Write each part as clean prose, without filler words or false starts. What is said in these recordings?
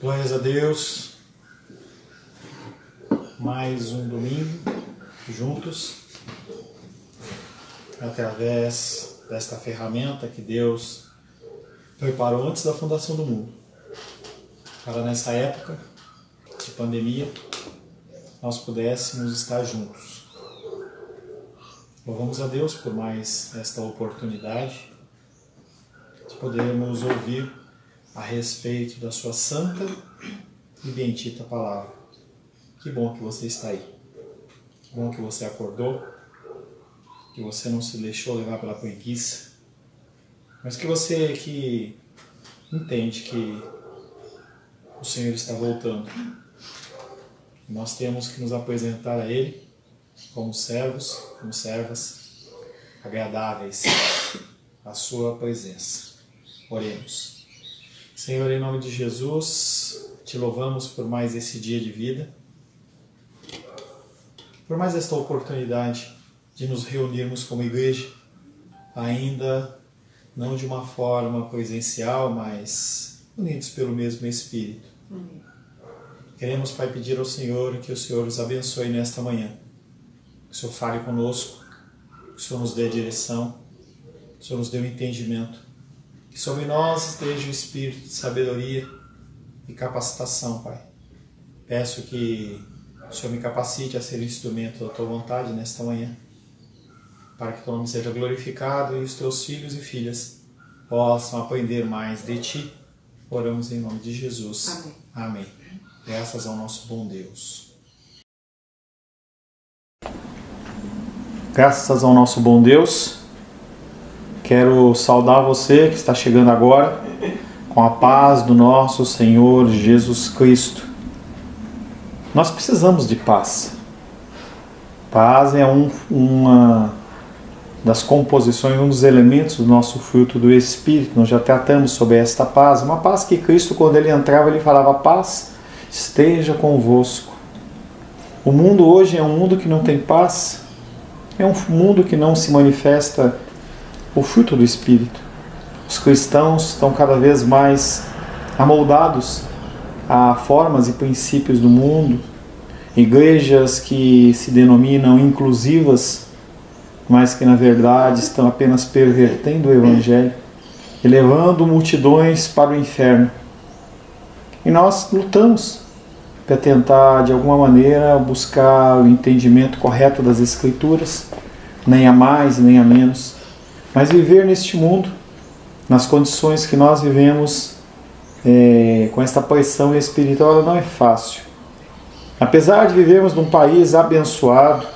Glórias a Deus, mais um domingo juntos, através desta ferramenta que Deus preparou antes da fundação do mundo, para nessa época de pandemia nós pudéssemos estar juntos. Louvamos a Deus por mais esta oportunidade de podermos ouvir a respeito da sua santa e bendita palavra. Que bom que você está aí. Que bom que você acordou, que você não se deixou levar pela preguiça, mas que você que entende que o Senhor está voltando. Nós temos que nos apresentar a Ele como servos, como servas agradáveis à sua presença. Oremos. Senhor, em nome de Jesus, te louvamos por mais esse dia de vida, por mais esta oportunidade de nos reunirmos como igreja, ainda não de uma forma presencial, mas unidos pelo mesmo Espírito. Queremos, Pai, pedir ao Senhor que o Senhor os abençoe nesta manhã, que o Senhor fale conosco, que o Senhor nos dê direção, que o Senhor nos dê um entendimento, que sobre nós esteja o Espírito de sabedoria e capacitação, Pai. Peço que o Senhor me capacite a ser instrumento da Tua vontade nesta manhã, para que Teu nome seja glorificado e os Teus filhos e filhas possam aprender mais de Ti. Oramos em nome de Jesus. Amém. Amém. Graças ao nosso bom Deus. Graças ao nosso bom Deus. Quero saudar você que está chegando agora com a paz do nosso Senhor Jesus Cristo. Nós precisamos de paz. Paz é uma das composições, um dos elementos do nosso fruto do Espírito. Nós já tratamos sobre esta paz. Uma paz que Cristo, quando Ele entrava, Ele falava: paz esteja convosco. O mundo hoje é um mundo que não tem paz. É um mundo que não se manifesta o fruto do Espírito. Os cristãos estão cada vez mais amoldados a formas e princípios do mundo, igrejas que se denominam inclusivas, mas que na verdade estão apenas pervertendo o Evangelho e levando multidões para o inferno. E nós lutamos para tentar de alguma maneira buscar o entendimento correto das Escrituras, nem a mais nem a menos. Mas viver neste mundo, nas condições que nós vivemos, com esta pressão espiritual, não é fácil. Apesar de vivermos num país abençoado,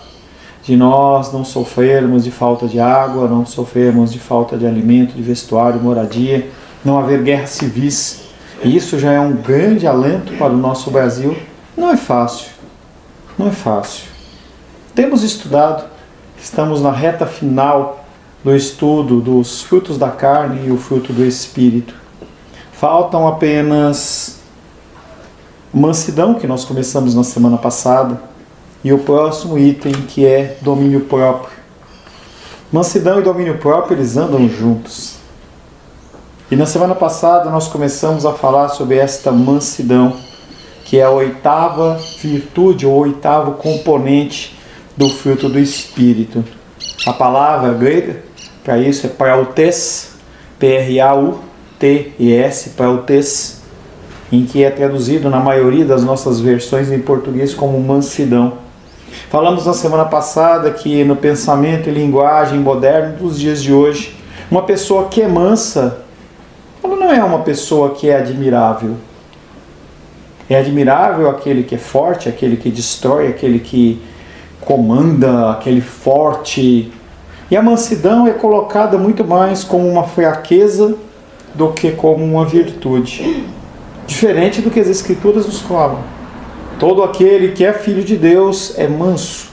de nós não sofrermos de falta de água, não sofrermos de falta de alimento, de vestuário, moradia, não haver guerras civis, e isso já é um grande alento para o nosso Brasil, não é fácil. Não é fácil. Temos estudado, estamos na reta final do estudo dos frutos da carne e o fruto do Espírito. Faltam apenas mansidão, que nós começamos na semana passada, e o próximo item, que é domínio próprio. Mansidão e domínio próprio, eles andam juntos. E na semana passada nós começamos a falar sobre esta mansidão, que é a oitava virtude, ou oitavo componente do fruto do Espírito. A palavra grega para isso é prautes, P-R-A-U-T-E-S, prautes, em que é traduzido na maioria das nossas versões em português como mansidão. Falamos na semana passada que no pensamento e linguagem moderno dos dias de hoje, uma pessoa que é mansa, ela não é uma pessoa que é admirável. É admirável aquele que é forte, aquele que destrói, aquele que comanda, aquele forte. E a mansidão é colocada muito mais como uma fraqueza do que como uma virtude. Diferente do que as Escrituras nos falam. Todo aquele que é filho de Deus é manso.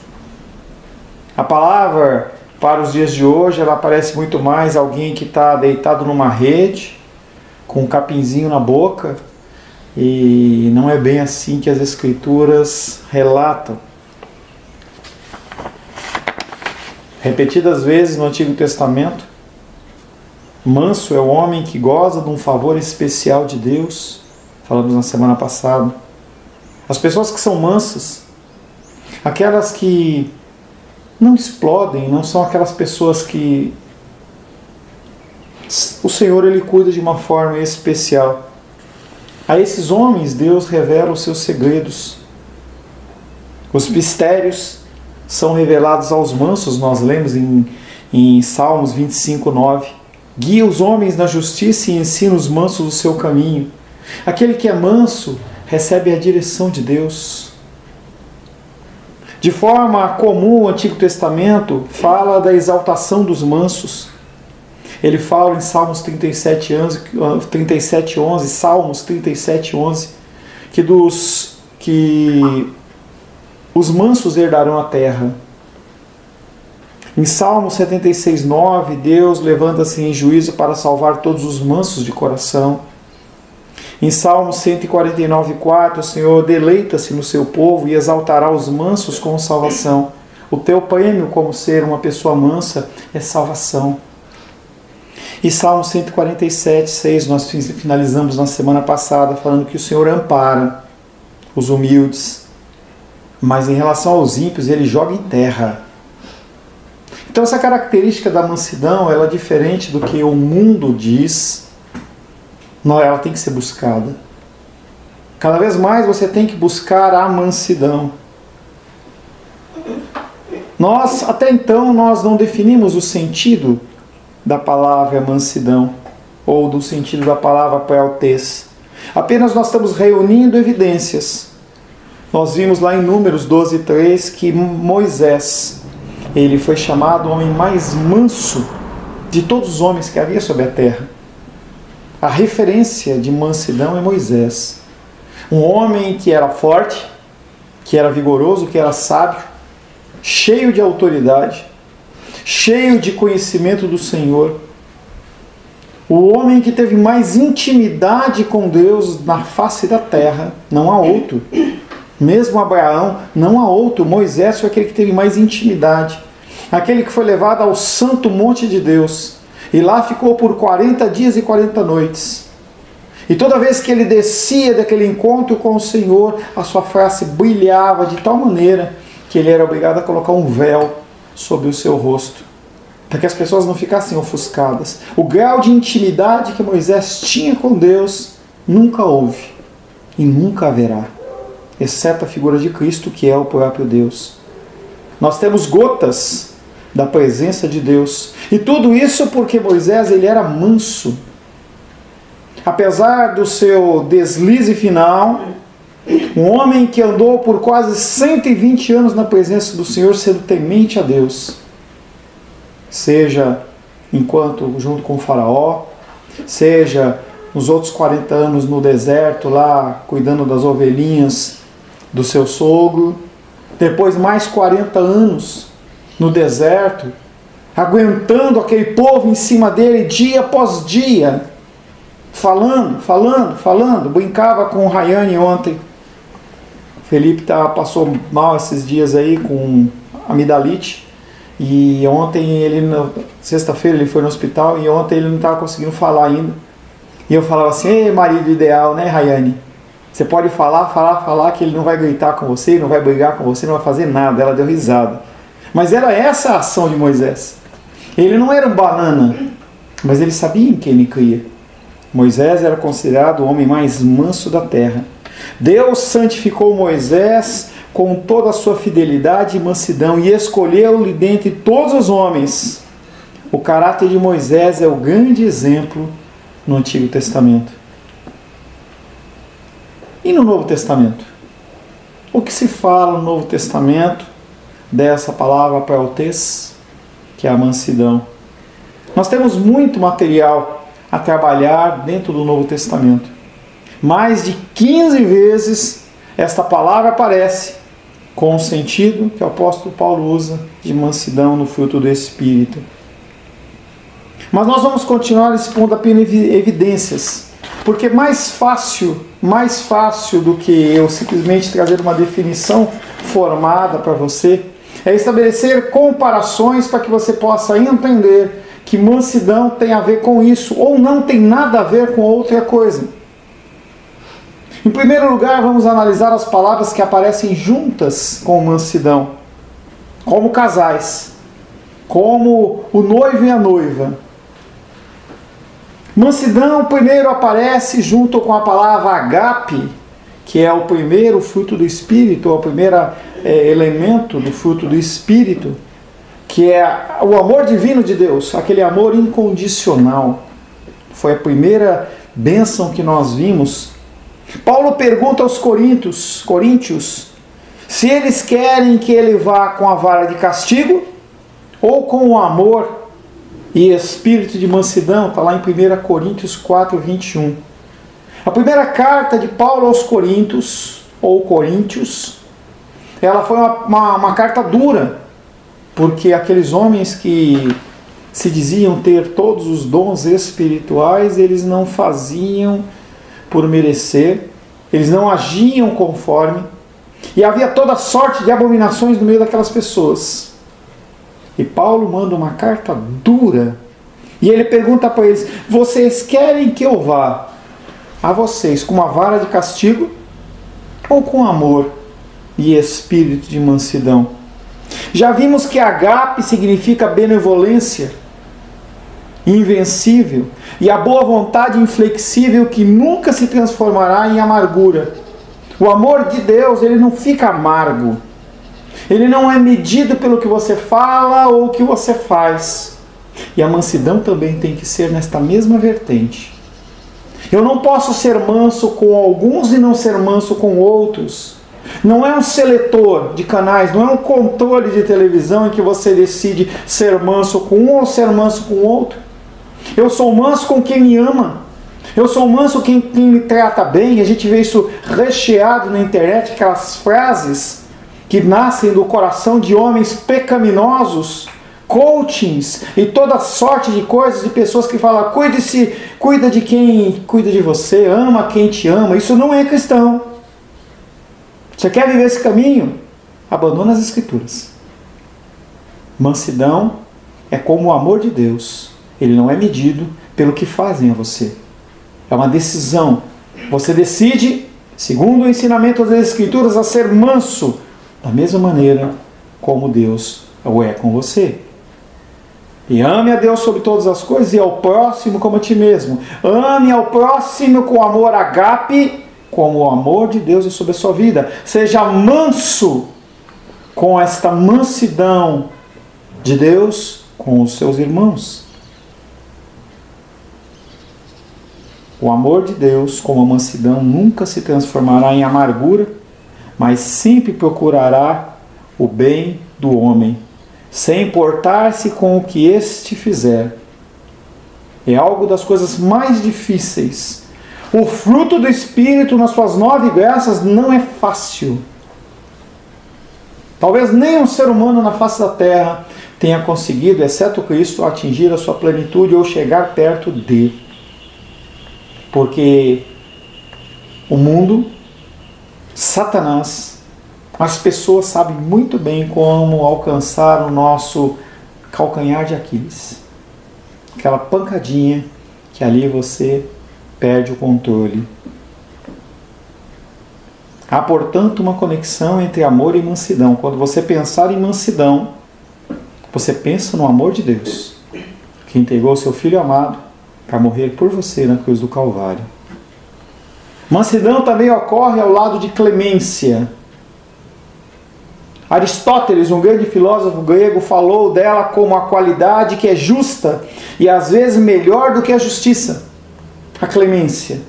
A palavra, para os dias de hoje, ela parece muito mais alguém que está deitado numa rede, com um capinzinho na boca, e não é bem assim que as Escrituras relatam. Repetidas vezes no Antigo Testamento, manso é o homem que goza de um favor especial de Deus, falamos na semana passada. As pessoas que são mansas, aquelas que não explodem, não são aquelas pessoas que o Senhor ele cuida de uma forma especial. A esses homens Deus revela os seus segredos. Os mistérios são revelados aos mansos, nós lemos em Salmos 25:9. Guia os homens na justiça e ensina os mansos o seu caminho. Aquele que é manso recebe a direção de Deus. De forma comum, o Antigo Testamento fala da exaltação dos mansos. Ele fala em Salmos 37:11, Salmos 37:11, que os mansos herdarão a terra. Em Salmo 76:9, Deus levanta-se em juízo para salvar todos os mansos de coração. Em Salmo 149:4, o Senhor deleita-se no seu povo e exaltará os mansos com salvação. O teu prêmio como ser uma pessoa mansa é salvação. E Salmo 147:6, nós finalizamos na semana passada falando que o Senhor ampara os humildes, mas em relação aos ímpios ele joga em terra. Então essa característica da mansidão, ela é diferente do que o mundo diz. Não, ela tem que ser buscada. Cada vez mais você tem que buscar a mansidão. Até então, nós não definimos o sentido da palavra mansidão, ou do sentido da palavra prautez. Apenas nós estamos reunindo evidências. Nós vimos lá em Números 12:3 que Moisés, ele foi chamado o homem mais manso de todos os homens que havia sobre a terra. A referência de mansidão é Moisés. Um homem que era forte, que era vigoroso, que era sábio, cheio de autoridade, cheio de conhecimento do Senhor. O homem que teve mais intimidade com Deus na face da terra, não há outro. Mesmo Abraão, não há outro. Moisés foi aquele que teve mais intimidade. Aquele que foi levado ao santo monte de Deus. E lá ficou por 40 dias e 40 noites. E toda vez que ele descia daquele encontro com o Senhor, a sua face brilhava de tal maneira que ele era obrigado a colocar um véu sobre o seu rosto, para que as pessoas não ficassem ofuscadas. O grau de intimidade que Moisés tinha com Deus nunca houve e nunca haverá, exceto a figura de Cristo, que é o próprio Deus. Nós temos gotas da presença de Deus, e tudo isso porque Moisés ele era manso. Apesar do seu deslize final, um homem que andou por quase 120 anos na presença do Senhor, sendo temente a Deus, seja enquanto junto com o faraó, seja nos outros 40 anos no deserto, lá cuidando das ovelhinhas do seu sogro, depois mais 40 anos no deserto, aguentando aquele povo em cima dele dia após dia, falando. Brincava com o Rayane ontem. Felipe passou mal esses dias aí com amidalite, e ontem sexta-feira ele foi no hospital, e ontem ele não estava conseguindo falar ainda. E eu falava assim: ei, marido ideal, né, Rayane? Você pode falar, que ele não vai gritar com você, não vai brigar com você, não vai fazer nada. Ela deu risada. Mas era essa a ação de Moisés. Ele não era um banana, mas ele sabia em quem ele cria. Moisés era considerado o homem mais manso da terra. Deus santificou Moisés com toda a sua fidelidade e mansidão e escolheu-lhe dentre todos os homens. O caráter de Moisés é o grande exemplo no Antigo Testamento. E no Novo Testamento? O que se fala no Novo Testamento dessa palavra prautez, que é a mansidão? Nós temos muito material a trabalhar dentro do Novo Testamento. Mais de 15 vezes esta palavra aparece com o sentido que o apóstolo Paulo usa de mansidão no fruto do Espírito. Mas nós vamos continuar expondo apenas evidências, porque mais fácil do que eu simplesmente trazer uma definição formada para você, é estabelecer comparações para que você possa entender que mansidão tem a ver com isso, ou não tem nada a ver com outra coisa. Em primeiro lugar, vamos analisar as palavras que aparecem juntas com mansidão, como casais, como o noivo e a noiva. Mansidão primeiro aparece junto com a palavra agape, que é o primeiro fruto do Espírito, o primeiro elemento do fruto do Espírito, que é o amor divino de Deus, aquele amor incondicional. Foi a primeira bênção que nós vimos. Paulo pergunta aos coríntios se eles querem que ele vá com a vara de castigo ou com o amor e espírito de mansidão. Está lá em 1 Coríntios 4, 21. A primeira carta de Paulo aos Coríntios, ou Coríntios, ela foi uma carta dura, porque aqueles homens que se diziam ter todos os dons espirituais, eles não faziam por merecer, eles não agiam conforme, e havia toda sorte de abominações no meio daquelas pessoas. E Paulo manda uma carta dura, e ele pergunta para eles: vocês querem que eu vá a vocês com uma vara de castigo ou com amor e espírito de mansidão? Já vimos que agape significa benevolência invencível e a boa vontade inflexível que nunca se transformará em amargura. O amor de Deus, ele não fica amargo. Ele não é medido pelo que você fala ou o que você faz. E a mansidão também tem que ser nesta mesma vertente. Eu não posso ser manso com alguns e não ser manso com outros. Não é um seletor de canais, não é um controle de televisão em que você decide ser manso com um ou ser manso com outro. Eu sou manso com quem me ama. Eu sou manso com quem me trata bem. A gente vê isso recheado na internet, aquelas frases que nascem do coração de homens pecaminosos, coachings e toda sorte de coisas, de pessoas que falam: cuide-se, cuida de quem cuida de você, ama quem te ama. Isso não é cristão. Você quer viver esse caminho? Abandona as Escrituras. Mansidão é como o amor de Deus. Ele não é medido pelo que fazem a você. É uma decisão. Você decide, segundo o ensinamento das Escrituras, a ser manso, da mesma maneira como Deus o é com você. E ame a Deus sobre todas as coisas e ao próximo como a ti mesmo. Ame ao próximo com amor agape, como o amor de Deus é sobre a sua vida. Seja manso com esta mansidão de Deus com os seus irmãos. O amor de Deus, como a mansidão, nunca se transformará em amargura, mas sempre procurará o bem do homem, sem importar-se com o que este fizer. É algo das coisas mais difíceis. O fruto do Espírito nas suas 9 graças não é fácil. Talvez nenhum ser humano na face da terra tenha conseguido, exceto Cristo, atingir a sua plenitude ou chegar perto de. Porque o mundo, Satanás, as pessoas sabem muito bem como alcançar o nosso calcanhar de Aquiles. Aquela pancadinha que ali você perde o controle. Há, portanto, uma conexão entre amor e mansidão. Quando você pensar em mansidão, você pensa no amor de Deus, que entregou seu Filho amado para morrer por você na cruz do Calvário. Mansidão também ocorre ao lado de clemência. Aristóteles, um grande filósofo grego, falou dela como a qualidade que é justa e às vezes melhor do que a justiça, a clemência.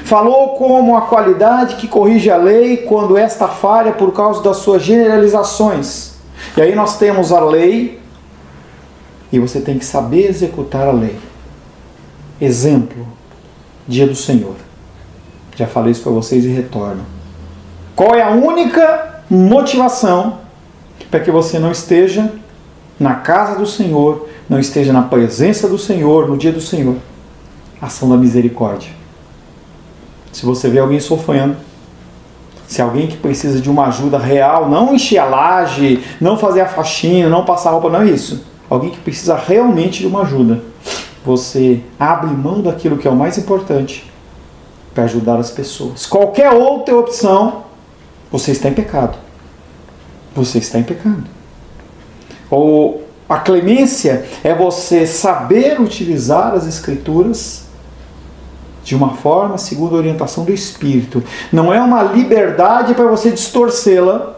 Falou como a qualidade que corrige a lei quando esta falha por causa das suas generalizações. E aí nós temos a lei e você tem que saber executar a lei. Exemplo, dia do Senhor. Já falei isso para vocês e retorno. Qual é a única motivação para que você não esteja na casa do Senhor, não esteja na presença do Senhor, no dia do Senhor? Ação da misericórdia. Se você vê alguém sofrendo, se alguém que precisa de uma ajuda real, não encher a laje, não fazer a faxina, não passar roupa, não é isso. Alguém que precisa realmente de uma ajuda. Você abre mão daquilo que é o mais importante para ajudar as pessoas. Qualquer outra opção, você está em pecado. Você está em pecado. Ou a clemência é você saber utilizar as Escrituras de uma forma segundo a orientação do Espírito. Não é uma liberdade para você distorcê-la,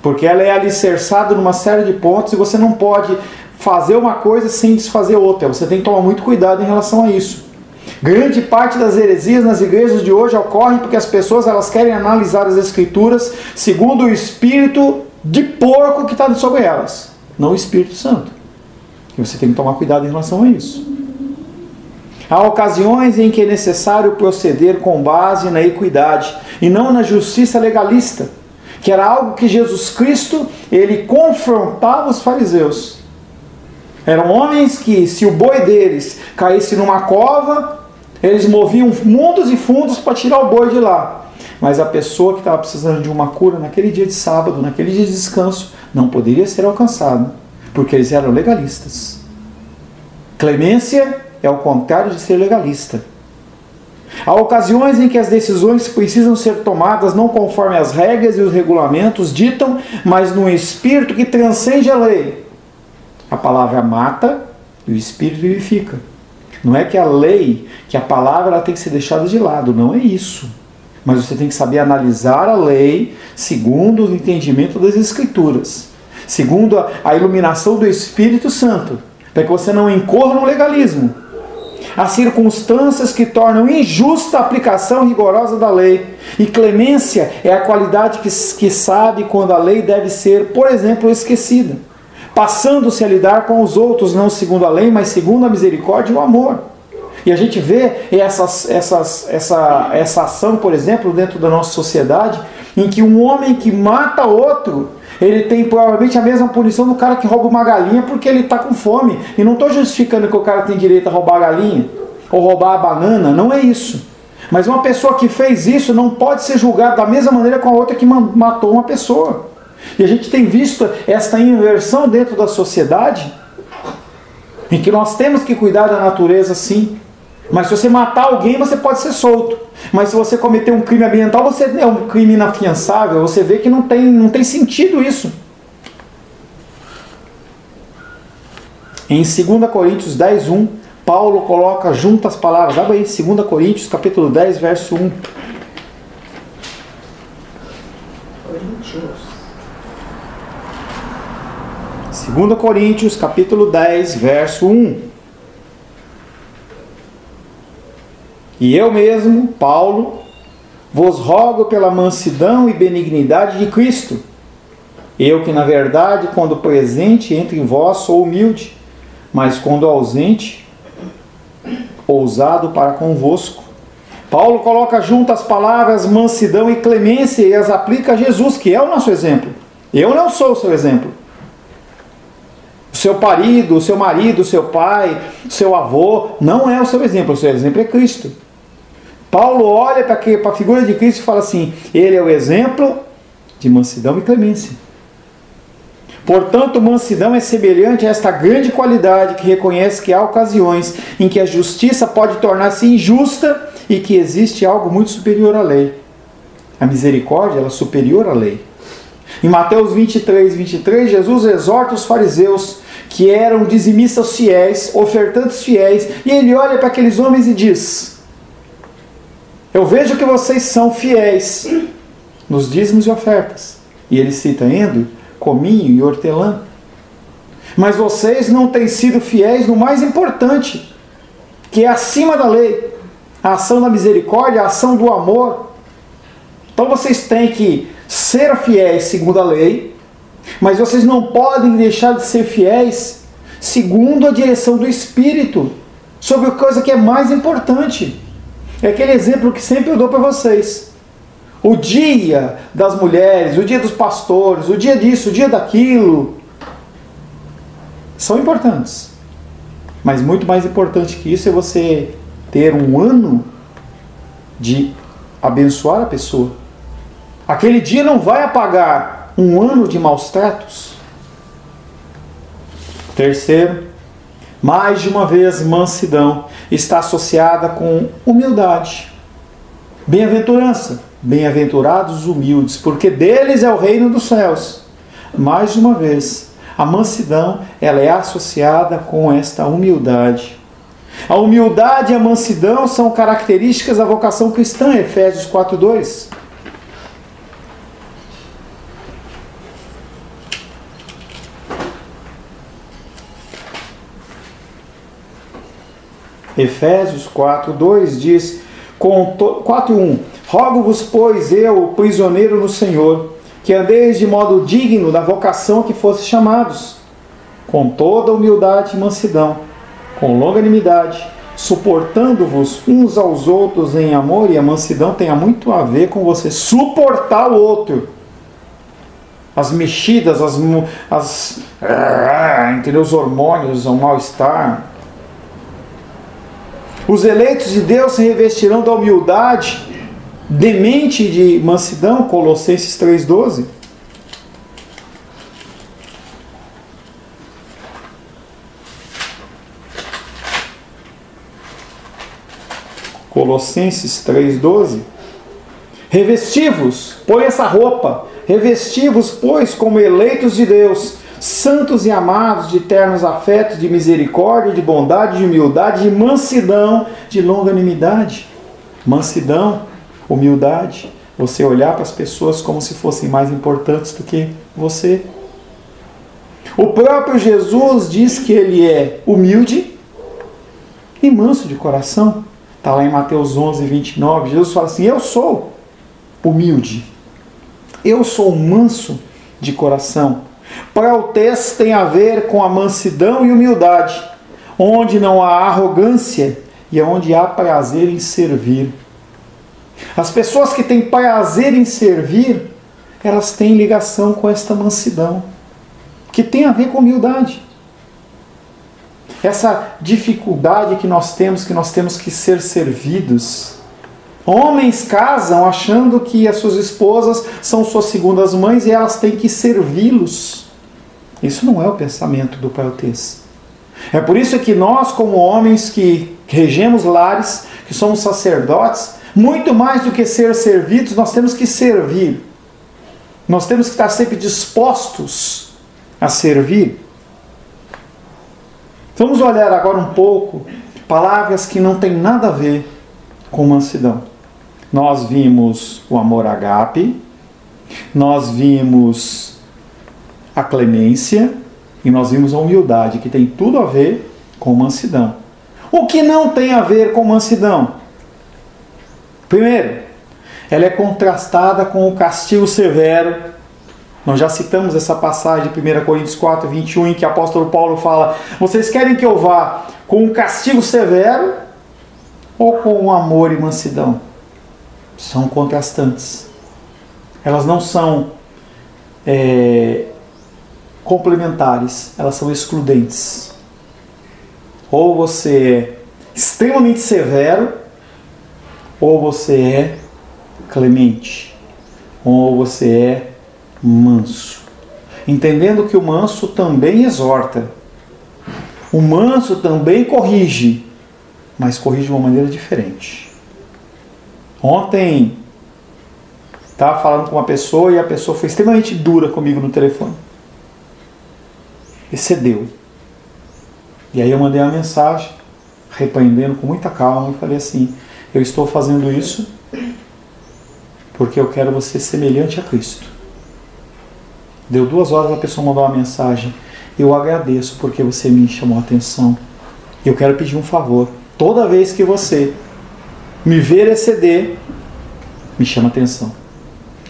porque ela é alicerçada numa série de pontos e você não pode fazer uma coisa sem desfazer outra. Você tem que tomar muito cuidado em relação a isso. Grande parte das heresias nas igrejas de hoje ocorrem porque as pessoas elas querem analisar as Escrituras segundo o espírito de porco que está sobre elas, não o Espírito Santo. E você tem que tomar cuidado em relação a isso. Há ocasiões em que é necessário proceder com base na equidade e não na justiça legalista, que era algo que Jesus Cristo ele confrontava os fariseus. Eram homens que, se o boi deles caísse numa cova, eles moviam mundos e fundos para tirar o boi de lá. Mas a pessoa que estava precisando de uma cura naquele dia de sábado, naquele dia de descanso, não poderia ser alcançada, porque eles eram legalistas. Clemência é o contrário de ser legalista. Há ocasiões em que as decisões precisam ser tomadas não conforme as regras e os regulamentos ditam, mas num espírito que transcende a lei. A palavra mata e o espírito vivifica. Não é que a lei, que a palavra ela tem que ser deixada de lado, não é isso. Mas você tem que saber analisar a lei segundo o entendimento das Escrituras, segundo a iluminação do Espírito Santo, para que você não incorra no legalismo. Há circunstâncias que tornam injusta a aplicação rigorosa da lei. E clemência é a qualidade que sabe quando a lei deve ser, por exemplo, esquecida, passando-se a lidar com os outros, não segundo a lei, mas segundo a misericórdia e o amor. E a gente vê essa ação, por exemplo, dentro da nossa sociedade, em que um homem que mata outro, ele tem provavelmente a mesma punição do cara que rouba uma galinha porque ele está com fome. E não estou justificando que o cara tem direito a roubar a galinha ou roubar a banana, não é isso. Mas uma pessoa que fez isso não pode ser julgada da mesma maneira com a outra que matou uma pessoa. E a gente tem visto esta inversão dentro da sociedade, em que nós temos que cuidar da natureza sim. Mas se você matar alguém, você pode ser solto. Mas se você cometer um crime ambiental, você é um crime inafiançável. Você vê que não tem sentido isso. Em 2 Coríntios 10, 1, Paulo coloca junto as palavras. Abre aí, 2 Coríntios, capítulo 10, verso 1. Coríntios. 2 Coríntios, capítulo 10, verso 1. E eu mesmo, Paulo, vos rogo pela mansidão e benignidade de Cristo. Eu que, na verdade, quando presente entre vós sou humilde, mas quando ausente, ousado para convosco. Paulo coloca junto as palavras mansidão e clemência e as aplica a Jesus, que é o nosso exemplo. Eu não sou o seu exemplo. O seu marido, o seu pai, o seu avô, não é o seu exemplo. O seu exemplo é Cristo. Paulo olha para a figura de Cristo e fala assim, ele é o exemplo de mansidão e clemência. Portanto, mansidão é semelhante a esta grande qualidade que reconhece que há ocasiões em que a justiça pode tornar-se injusta e que existe algo muito superior à lei. A misericórdia ela é superior à lei. Em Mateus 23, 23, Jesus exorta os fariseus, que eram dizimistas fiéis, ofertantes fiéis, e ele olha para aqueles homens e diz, eu vejo que vocês são fiéis nos dízimos e ofertas. E ele cita endo, cominho e hortelã. Mas vocês não têm sido fiéis no mais importante, que é acima da lei, a ação da misericórdia, a ação do amor. Então vocês têm que ser fiéis segundo a lei, mas vocês não podem deixar de ser fiéis segundo a direção do Espírito, sobre a coisa que é mais importante. É aquele exemplo que sempre eu dou para vocês. O dia das mulheres, o dia dos pastores, o dia disso, o dia daquilo, são importantes. Mas muito mais importante que isso é você ter um ano de abençoar a pessoa. Aquele dia não vai apagar um ano de maus tratos. Terceiro, Mais de uma vez, mansidão está associada com humildade. Bem-aventurança, bem-aventurados os humildes, porque deles é o reino dos céus. Mais de uma vez, a mansidão ela é associada com esta humildade. A humildade e a mansidão são características da vocação cristã, Efésios 4:2. Efésios 4:2 diz, 4:1: Rogo-vos, pois, eu, prisioneiro no Senhor, que andeis de modo digno da vocação a que fostes chamados, com toda humildade e mansidão, com longanimidade, suportando-vos uns aos outros em amor. E a mansidão tem muito a ver com você suportar o outro. As mexidas, entendeu? Os hormônios, o mal-estar. Os eleitos de Deus se revestirão da humildade, demente de mansidão, Colossenses 3:12. Colossenses 3:12. Revesti-vos, põe essa roupa, revesti-vos, pois, como eleitos de Deus, santos e amados, de ternos afetos, de misericórdia, de bondade, de humildade, de mansidão, de longanimidade. Mansidão, humildade, você olhar para as pessoas como se fossem mais importantes do que você. O próprio Jesus diz que ele é humilde e manso de coração. Está lá em Mateus 11:29. Jesus fala assim: eu sou humilde, eu sou manso de coração. Prautes tem a ver com a mansidão e humildade, onde não há arrogância e onde há prazer em servir. As pessoas que têm prazer em servir, elas têm ligação com esta mansidão, que tem a ver com humildade. Essa dificuldade que nós temos que ser servidos. Homens casam achando que as suas esposas são suas segundas mães e elas têm que servi-los. Isso não é o pensamento do prautes. É por isso que nós, como homens que regemos lares, que somos sacerdotes, muito mais do que ser servidos, nós temos que servir. Nós temos que estar sempre dispostos a servir. Vamos olhar agora um pouco palavras que não têm nada a ver com mansidão. Nós vimos o amor ágape, nós vimos a clemência e nós vimos a humildade, que tem tudo a ver com mansidão. O que não tem a ver com mansidão? Primeiro, ela é contrastada com o castigo severo. Nós já citamos essa passagem de 1 Coríntios 4:21, em que o apóstolo Paulo fala: vocês querem que eu vá com um castigo severo ou com um amor e mansidão? São contrastantes. Elas não são complementares, elas são excludentes. Ou você é extremamente severo, ou você é clemente, ou você é manso. Entendendo que o manso também exorta, o manso também corrige, mas corrige de uma maneira diferente. Ontem estava falando com uma pessoa e a pessoa foi extremamente dura comigo no telefone. Excedeu. E aí eu mandei uma mensagem, repreendendo com muita calma, e falei assim: eu estou fazendo isso porque eu quero você semelhante a Cristo. Deu 2 horas, a pessoa mandou uma mensagem: eu agradeço porque você me chamou a atenção. Eu quero pedir um favor. Toda vez que você me ver exceder, me chama a atenção.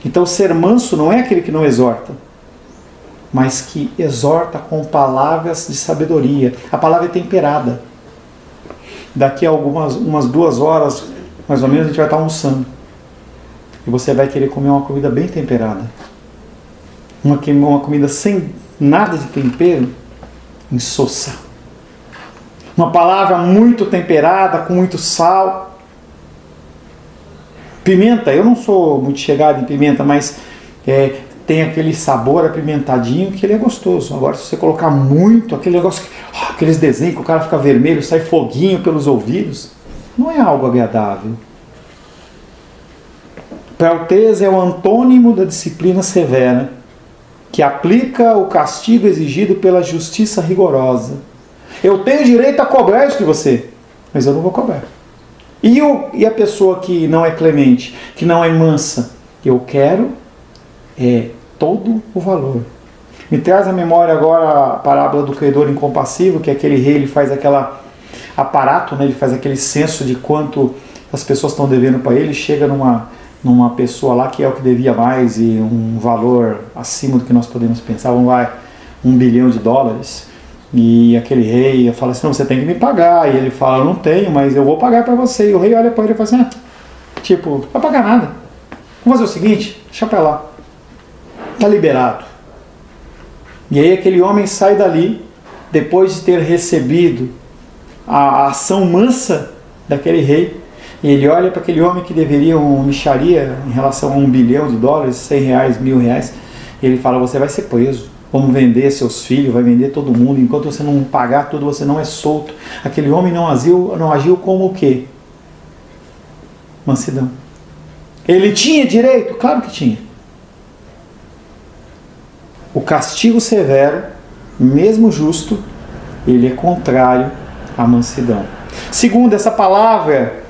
Então ser manso não é aquele que não exorta, mas que exorta com palavras de sabedoria. A palavra é temperada. Daqui a umas 2 horas, mais ou menos, a gente vai estar almoçando. E você vai querer comer uma comida bem temperada. Uma comida sem nada de tempero, insossa. Uma palavra muito temperada, com muito sal. Pimenta, eu não sou muito chegado em pimenta, mas tem aquele sabor apimentadinho que ele é gostoso. Agora, se você colocar muito, aquele negócio, aqueles desenhos que o cara fica vermelho, sai foguinho pelos ouvidos, não é algo agradável. Prautez é o antônimo da disciplina severa, que aplica o castigo exigido pela justiça rigorosa. Eu tenho direito a cobrar isso de você, mas eu não vou cobrar. E a pessoa que não é clemente, que não é mansa, eu quero todo o valor. Me traz à memória agora a parábola do credor incompassivo, que aquele rei ele faz aquela aparato, né? Ele faz aquele censo de quanto as pessoas estão devendo para ele, chega numa pessoa lá que é o que devia mais e um valor acima do que nós podemos pensar, vamos lá, $1 bilhão. E aquele rei fala assim, não, você tem que me pagar. E ele fala, eu não tenho, mas eu vou pagar para você. E o rei olha para ele e fala assim, não vai pagar nada. Vamos fazer o seguinte, deixa para lá. Está liberado. E aí aquele homem sai dali, depois de ter recebido a ação mansa daquele rei, e ele olha para aquele homem que deveria uma mixaria em relação a $1 bilhão, R$100, R$1.000, e ele fala, você vai ser preso, vamos vender seus filhos, vai vender todo mundo, enquanto você não pagar tudo, você não é solto. Aquele homem não agiu como o quê? Mansidão. Ele tinha direito? Claro que tinha. O castigo severo, mesmo justo, ele é contrário à mansidão. Segundo, essa palavra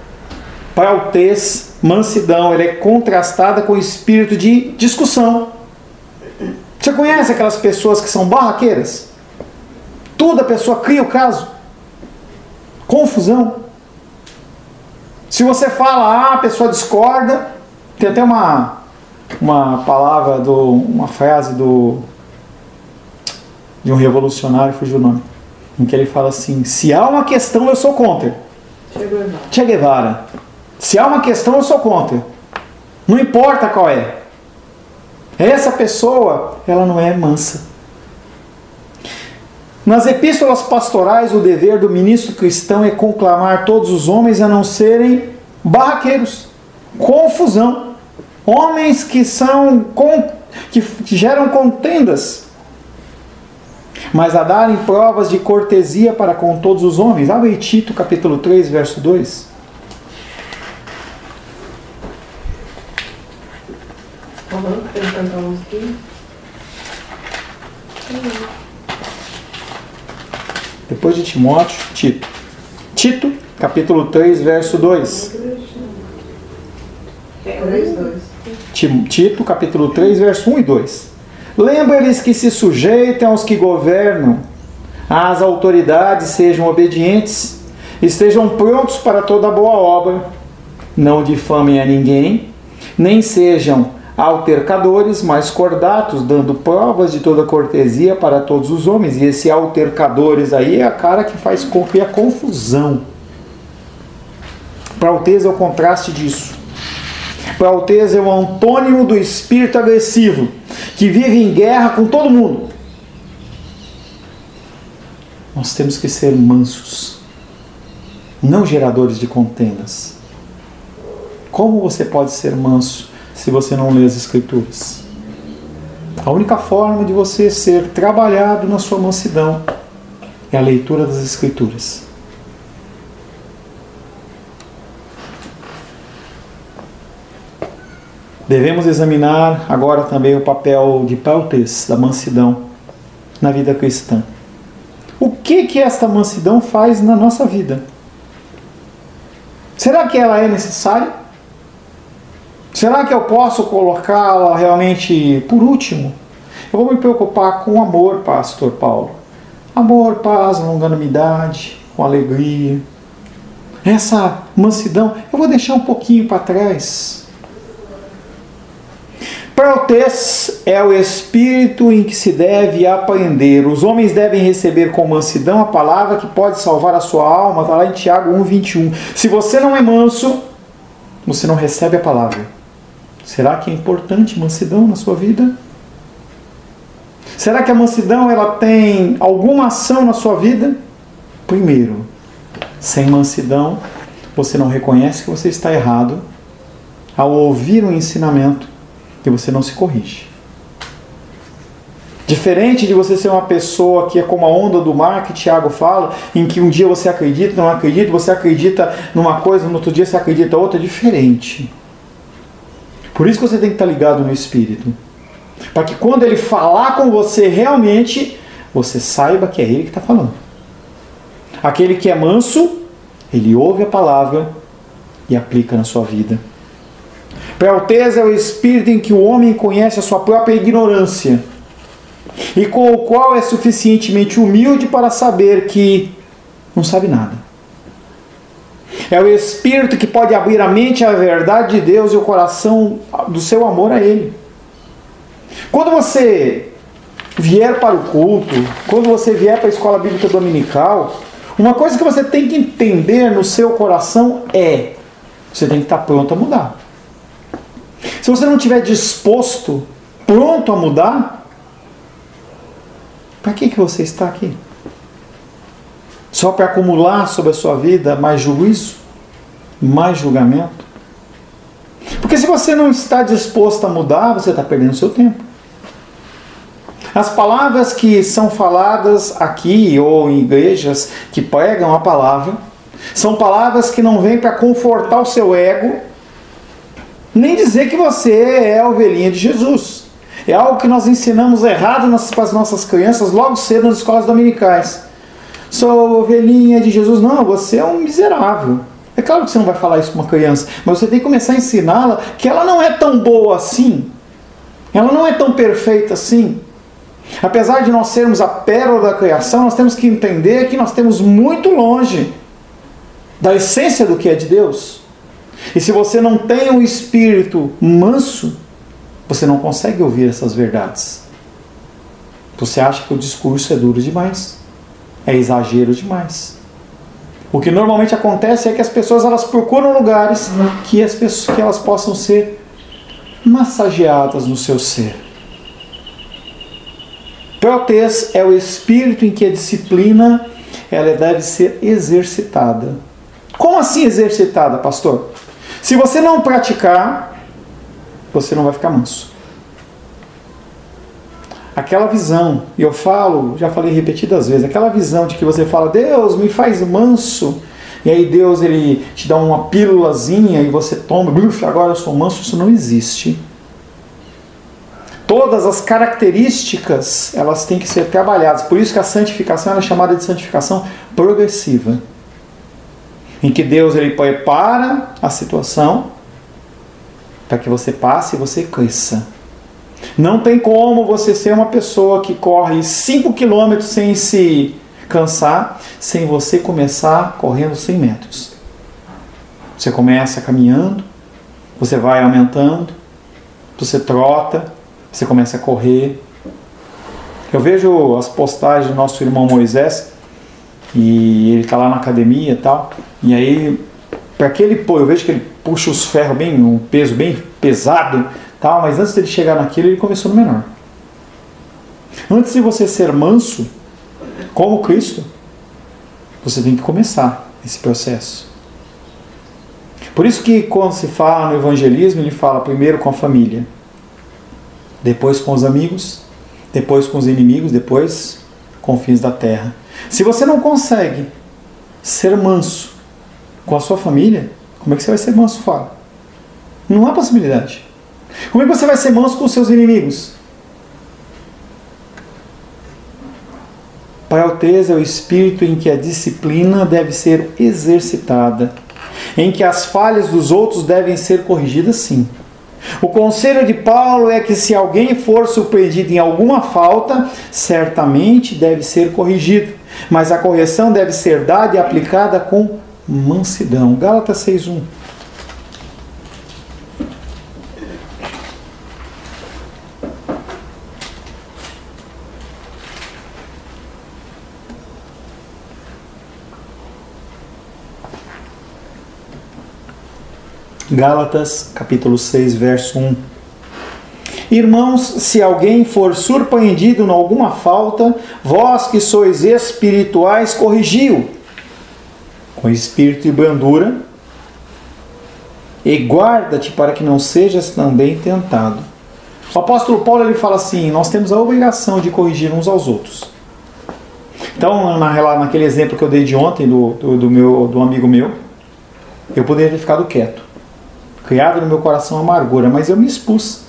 prautez, mansidão, ela é contrastada com o espírito de discussão. Você conhece aquelas pessoas que são barraqueiras? Tudo a pessoa cria o caso. Confusão. Se você fala, a pessoa discorda. Tem até uma palavra, uma frase de um revolucionário, fugiu o nome, em que ele fala assim, se há uma questão eu sou contra. Che Guevara. Se há uma questão eu sou contra. Não importa qual é. Essa pessoa, ela não é mansa. Nas epístolas pastorais, o dever do ministro cristão é conclamar todos os homens a não serem barraqueiros, confusão, homens que geram contendas, mas a darem provas de cortesia para com todos os homens. Abre Tito, capítulo 3, verso 2. Depois de Timóteo, Tito. Tito, capítulo 3, verso 2. Tito, capítulo 3, verso 1 e 2. Lembra-lhes que se sujeitem aos que governam, às autoridades, sejam obedientes, estejam prontos para toda boa obra, não difamem a ninguém, nem sejam altercadores, mas cordatos, dando provas de toda cortesia para todos os homens. E esse altercadores aí é a cara que faz com que a confusão. Prautez é o contraste disso. Prautez é o antônimo do espírito agressivo, que vive em guerra com todo mundo. Nós temos que ser mansos, não geradores de contendas. Como você pode ser manso se você não lê as Escrituras? A única forma de você ser trabalhado na sua mansidão é a leitura das Escrituras. Devemos examinar agora também o papel de prautez, da mansidão, na vida cristã. O que esta mansidão faz na nossa vida? Será que ela é necessária? Será que eu posso colocá-la realmente por último? Eu vou me preocupar com amor, pastor Paulo. Amor, paz, longanimidade, com alegria. Essa mansidão, eu vou deixar um pouquinho para trás. Prautez é o espírito em que se deve aprender. Os homens devem receber com mansidão a palavra que pode salvar a sua alma. Está lá em Tiago 1:21. Se você não é manso, você não recebe a palavra. Será que é importante mansidão na sua vida? Será que a mansidão ela tem alguma ação na sua vida? Primeiro, sem mansidão, você não reconhece que você está errado ao ouvir um ensinamento e você não se corrige. Diferente de você ser uma pessoa que é como a onda do mar que Tiago fala, em que um dia você acredita, não acredita, você acredita numa coisa, no outro dia você acredita outra, é diferente. Por isso que você tem que estar ligado no Espírito. Para que quando ele falar com você realmente, você saiba que é ele que está falando. Aquele que é manso, ele ouve a palavra e aplica na sua vida. Peotez é o espírito em que o homem conhece a sua própria ignorância e com o qual é suficientemente humilde para saber que não sabe nada. É o espírito que pode abrir a mente à verdade de Deus e o coração do seu amor a Ele. Quando você vier para o culto, quando você vier para a escola bíblica dominical, uma coisa que você tem que entender no seu coração é: você tem que estar pronto a mudar. Se você não estiver disposto, pronto a mudar, para que você está aqui? Só para acumular sobre a sua vida mais juízo, mais julgamento? Porque se você não está disposto a mudar, você está perdendo seu tempo. As palavras que são faladas aqui ou em igrejas que pregam a palavra são palavras que não vêm para confortar o seu ego, nem dizer que você é a ovelhinha de Jesus. É algo que nós ensinamos errado para as nossas crianças logo cedo nas escolas dominicais. Sou ovelhinha de Jesus. Não, você é um miserável. É claro que você não vai falar isso para uma criança, mas você tem que começar a ensiná-la que ela não é tão boa assim. Ela não é tão perfeita assim. Apesar de nós sermos a pérola da criação, nós temos que entender que nós estamos muito longe da essência do que é de Deus. E se você não tem um espírito manso, você não consegue ouvir essas verdades. Você acha que o discurso é duro demais, é exagero demais. O que normalmente acontece é que as pessoas elas procuram lugares que elas possam ser massageadas no seu ser. Peotez é o espírito em que a disciplina ela deve ser exercitada. Como assim exercitada, pastor? Se você não praticar, você não vai ficar manso. Aquela visão, e eu falo, já falei repetidas vezes, aquela visão de que você fala, Deus me faz manso, e aí Deus ele te dá uma pílulazinha e você toma, agora eu sou manso, isso não existe. Todas as características, elas têm que ser trabalhadas. Por isso que a santificação é chamada de santificação progressiva. Em que Deus ele prepara a situação para que você passe e você cresça. Não tem como você ser uma pessoa que corre 5 km sem se cansar, sem você começar correndo 100 metros. Você começa caminhando, você vai aumentando, você trota, você começa a correr. Eu vejo as postagens do nosso irmão Moisés, e ele está lá na academia e tal, e aí, para aquele eu vejo que ele puxa os ferros um peso bem pesado, tal, mas antes dele chegar naquilo, ele começou no menor. Antes de você ser manso, como Cristo, você tem que começar esse processo. Por isso que quando se fala no evangelismo, ele fala primeiro com a família, depois com os amigos, depois com os inimigos, depois com os fins da terra. Se você não consegue ser manso com a sua família, como é que você vai ser manso fora? Não há possibilidade. Como é que você vai ser manso com os seus inimigos? Peotez é o espírito em que a disciplina deve ser exercitada, em que as falhas dos outros devem ser corrigidas, sim. O conselho de Paulo é que se alguém for surpreendido em alguma falta, certamente deve ser corrigido, mas a correção deve ser dada e aplicada com mansidão. Gálatas 6:1. Gálatas, capítulo 6, verso 1. Irmãos, se alguém for surpreendido em alguma falta, vós que sois espirituais, corrigiu com espírito de brandura, e guarda-te para que não sejas também tentado. O apóstolo Paulo ele fala assim: nós temos a obrigação de corrigir uns aos outros. Então, naquele exemplo que eu dei de ontem, do amigo meu, eu poderia ter ficado quieto. Criado no meu coração amargura, mas eu me expus.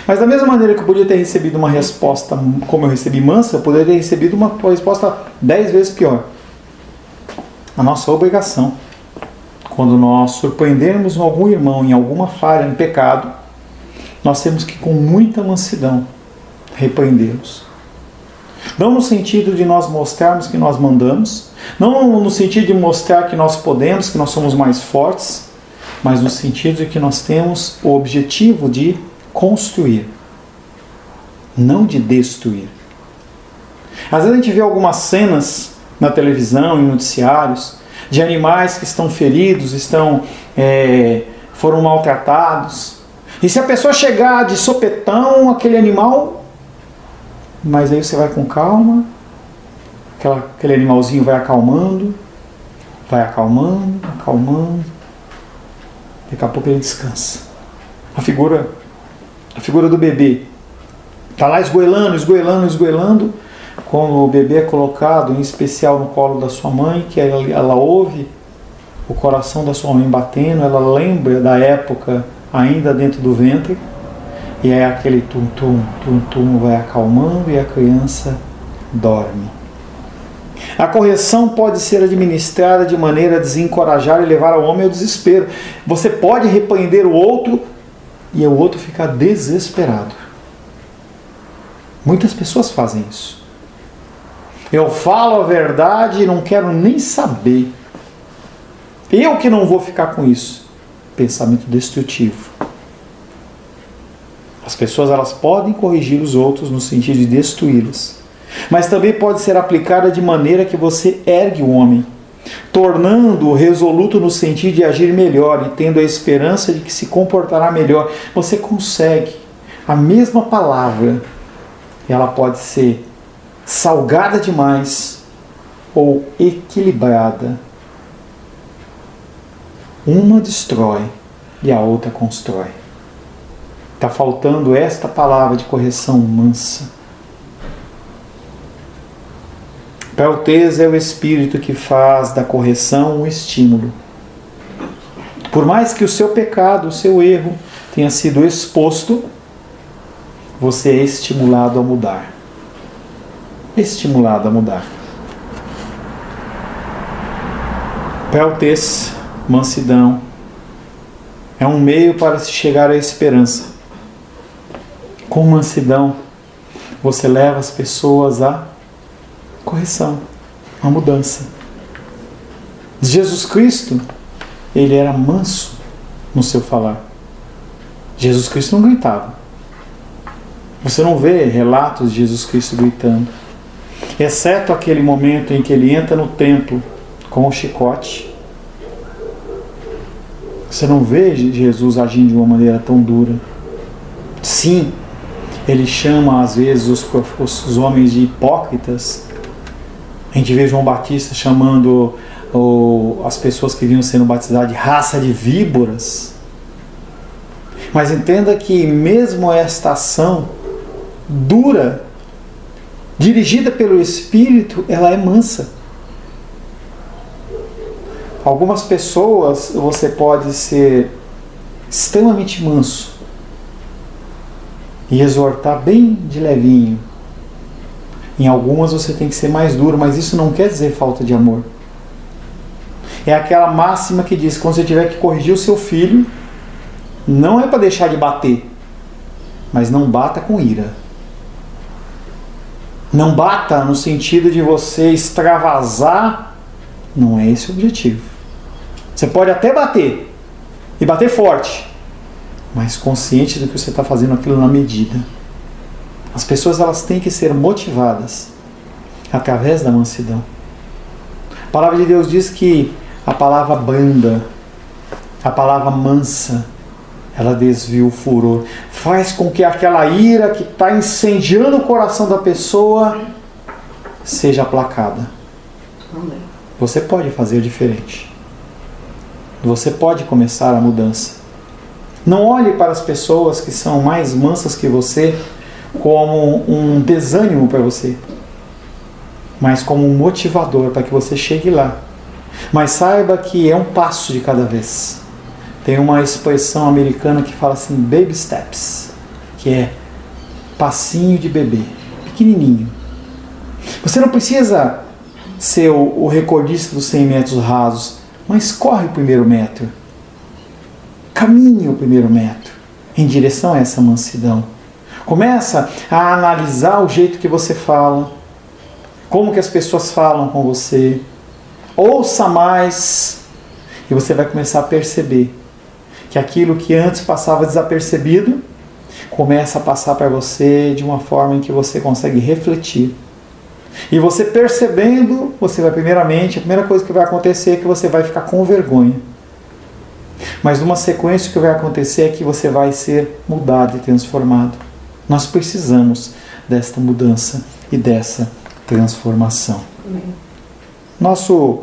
Mas da mesma maneira que eu podia ter recebido uma resposta como eu recebi mansa, eu poderia ter recebido uma resposta 10 vezes pior. A nossa obrigação, quando nós surpreendermos algum irmão em alguma falha, em pecado, nós temos que, com muita mansidão, repreendê-los. Não no sentido de nós mostrarmos que nós mandamos, não no sentido de mostrar que nós podemos, que nós somos mais fortes, mas no sentido de que nós temos o objetivo de construir, não de destruir. Às vezes a gente vê algumas cenas na televisão, em noticiários, de animais que estão feridos, foram maltratados. E se a pessoa chegar de sopetão, aquele animal, mas aí você vai com calma, aquele animalzinho vai acalmando, acalmando, daqui a pouco ele descansa. A figura do bebê está lá esgoelando, quando o bebê é colocado, em especial no colo da sua mãe, que ela ouve o coração da sua mãe batendo, ela lembra da época ainda dentro do ventre, e aí aquele tum-tum vai acalmando e a criança dorme. A correção pode ser administrada de maneira a desencorajar e levar o homem ao desespero. Você pode repreender o outro e o outro ficar desesperado. Muitas pessoas fazem isso. Eu falo a verdade e não quero nem saber. Eu que não vou ficar com isso. Pensamento destrutivo. As pessoas elas podem corrigir os outros no sentido de destruí-los, mas também pode ser aplicada de maneira que você ergue o homem, tornando-o resoluto no sentido de agir melhor e tendo a esperança de que se comportará melhor. Você consegue. A mesma palavra, ela pode ser salgada demais ou equilibrada. Uma destrói e a outra constrói. Está faltando esta palavra de correção mansa. Peutez é o espírito que faz da correção um estímulo. Por mais que o seu pecado, o seu erro tenha sido exposto, você é estimulado a mudar. Estimulado a mudar. Peutez, mansidão, é um meio para se chegar à esperança. Com mansidão, você leva as pessoas à correção, à mudança. Jesus Cristo, ele era manso no seu falar. Jesus Cristo não gritava. Você não vê relatos de Jesus Cristo gritando, exceto aquele momento em que ele entra no templo com o chicote. Você não vê Jesus agindo de uma maneira tão dura. Sim, ele chama às vezes os homens de hipócritas. A gente vê João Batista chamando as pessoas que vinham sendo batizadas de raça de víboras. Mas entenda que mesmo esta ação dura, dirigida pelo Espírito, ela é mansa. Algumas pessoas você pode ser extremamente manso e exortar bem de levinho. Em algumas você tem que ser mais duro, mas isso não quer dizer falta de amor. É aquela máxima que diz que quando você tiver que corrigir o seu filho, não é para deixar de bater, mas não bata com ira. Não bata no sentido de você extravasar, não é esse o objetivo. Você pode até bater, e bater forte, mas consciente do que você está fazendo aquilo na medida. As pessoas elas têm que ser motivadas através da mansidão. A palavra de Deus diz que a palavra branda, a palavra mansa, ela desvia o furor, faz com que aquela ira que está incendiando o coração da pessoa seja aplacada. Você pode fazer diferente. Você pode começar a mudança. Não olhe para as pessoas que são mais mansas que você como um desânimo para você, mas como um motivador para que você chegue lá. Mas saiba que é um passo de cada vez. Tem uma expressão americana que fala assim, baby steps, que é passinho de bebê, pequenininho. Você não precisa ser o recordista dos 100 metros rasos, mas corre o primeiro metro. Caminhe o primeiro metro em direção a essa mansidão. Começa a analisar o jeito que você fala, como que as pessoas falam com você. Ouça mais e você vai começar a perceber que aquilo que antes passava desapercebido começa a passar para você de uma forma em que você consegue refletir. E você percebendo, você vai primeiramente, a primeira coisa que vai acontecer é que você vai ficar com vergonha. Mas numa sequência o que vai acontecer é que você vai ser mudado e transformado. Nós precisamos desta mudança e dessa transformação. Nosso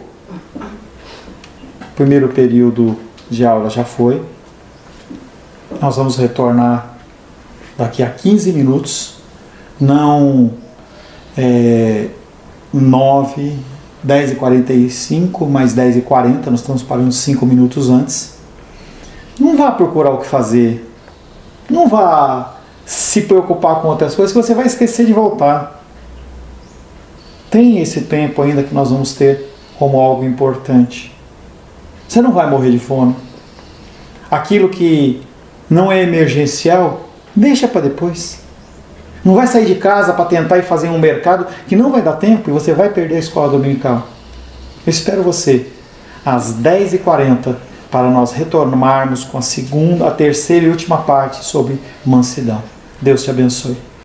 primeiro período de aula já foi. Nós vamos retornar daqui a 15 minutos. Não 9, 10h45, mais 10h40, nós estamos parando 5 minutos antes. Não vá procurar o que fazer. Não vá se preocupar com outras coisas que você vai esquecer de voltar. Tem esse tempo ainda que nós vamos ter como algo importante. Você não vai morrer de fome. Aquilo que não é emergencial, deixa para depois. Não vai sair de casa para tentar ir fazer um mercado que não vai dar tempo e você vai perder a escola dominical. Eu espero você às 10h40 para nós retornarmos com a terceira e última parte sobre mansidão. Deus te abençoe.